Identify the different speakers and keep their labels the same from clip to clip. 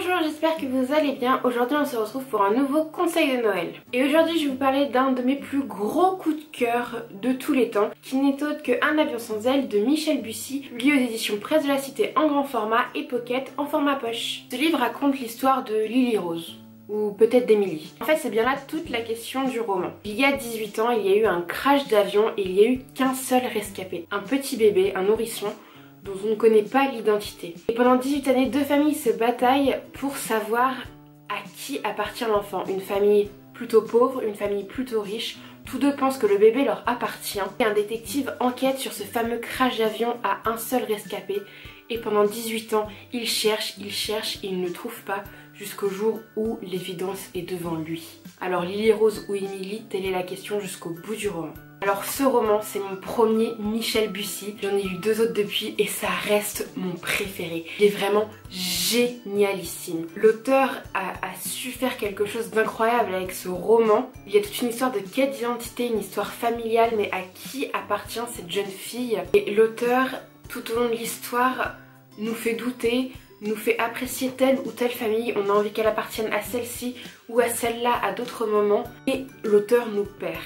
Speaker 1: Bonjour, j'espère que vous allez bien. Aujourd'hui on se retrouve pour un nouveau conseil de Noël. Et aujourd'hui je vais vous parler d'un de mes plus gros coups de cœur de tous les temps, qui n'est autre que Un avion sans aile de Michel Bussy, publié aux éditions Presse de la Cité en grand format et pocket en format poche. Ce livre raconte l'histoire de Lily Rose. Ou peut-être d'Emily. En fait c'est bien là toute la question du roman. Il y a 18 ans, il y a eu un crash d'avion et il n'y a eu qu'un seul rescapé. Un petit bébé, un nourrisson, dont on ne connaît pas l'identité. Et pendant 18 années, deux familles se bataillent pour savoir à qui appartient l'enfant. Une famille plutôt pauvre, une famille plutôt riche. Tous deux pensent que le bébé leur appartient. Et un détective enquête sur ce fameux crash d'avion à un seul rescapé. Et pendant 18 ans, il cherche et il ne trouve pas jusqu'au jour où l'évidence est devant lui. Alors Lily Rose ou Emily, telle est la question jusqu'au bout du roman. Alors ce roman, c'est mon premier Michel Bussy. J'en ai eu deux autres depuis et ça reste mon préféré. Il est vraiment génialissime. L'auteur a su faire quelque chose d'incroyable avec ce roman. Il y a toute une histoire de quête d'identité, une histoire familiale, mais à qui appartient cette jeune fille? Et l'auteur, tout au long de l'histoire, nous fait douter, nous fait apprécier telle ou telle famille, on a envie qu'elle appartienne à celle-ci ou à celle-là à d'autres moments, et l'auteur nous perd.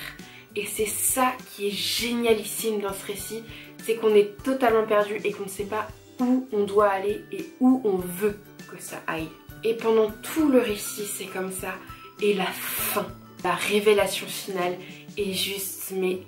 Speaker 1: Et c'est ça qui est génialissime dans ce récit, c'est qu'on est totalement perdu et qu'on ne sait pas où on doit aller et où on veut que ça aille. Et pendant tout le récit c'est comme ça, et la fin, la révélation finale est juste mais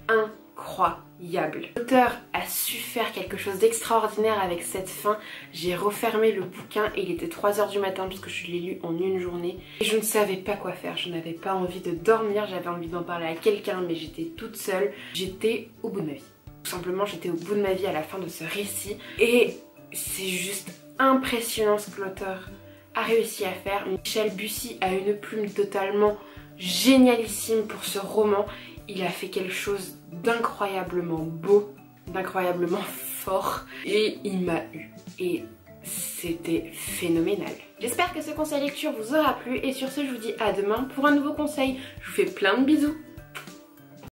Speaker 1: incroyable. L'auteur a su faire quelque chose d'extraordinaire avec cette fin. J'ai refermé le bouquin et il était 3 h du matin parce que je l'ai lu en une journée. Et je ne savais pas quoi faire, je n'avais pas envie de dormir, j'avais envie d'en parler à quelqu'un mais j'étais toute seule. J'étais au bout de ma vie. Tout simplement j'étais au bout de ma vie à la fin de ce récit. Et c'est juste impressionnant ce que l'auteur a réussi à faire. Michel Bussy a une plume totalement génialissime pour ce roman. Il a fait quelque chose d'incroyablement beau, d'incroyablement fort et il m'a eu. Et c'était phénoménal. J'espère que ce conseil lecture vous aura plu et sur ce je vous dis à demain pour un nouveau conseil. Je vous fais plein de bisous.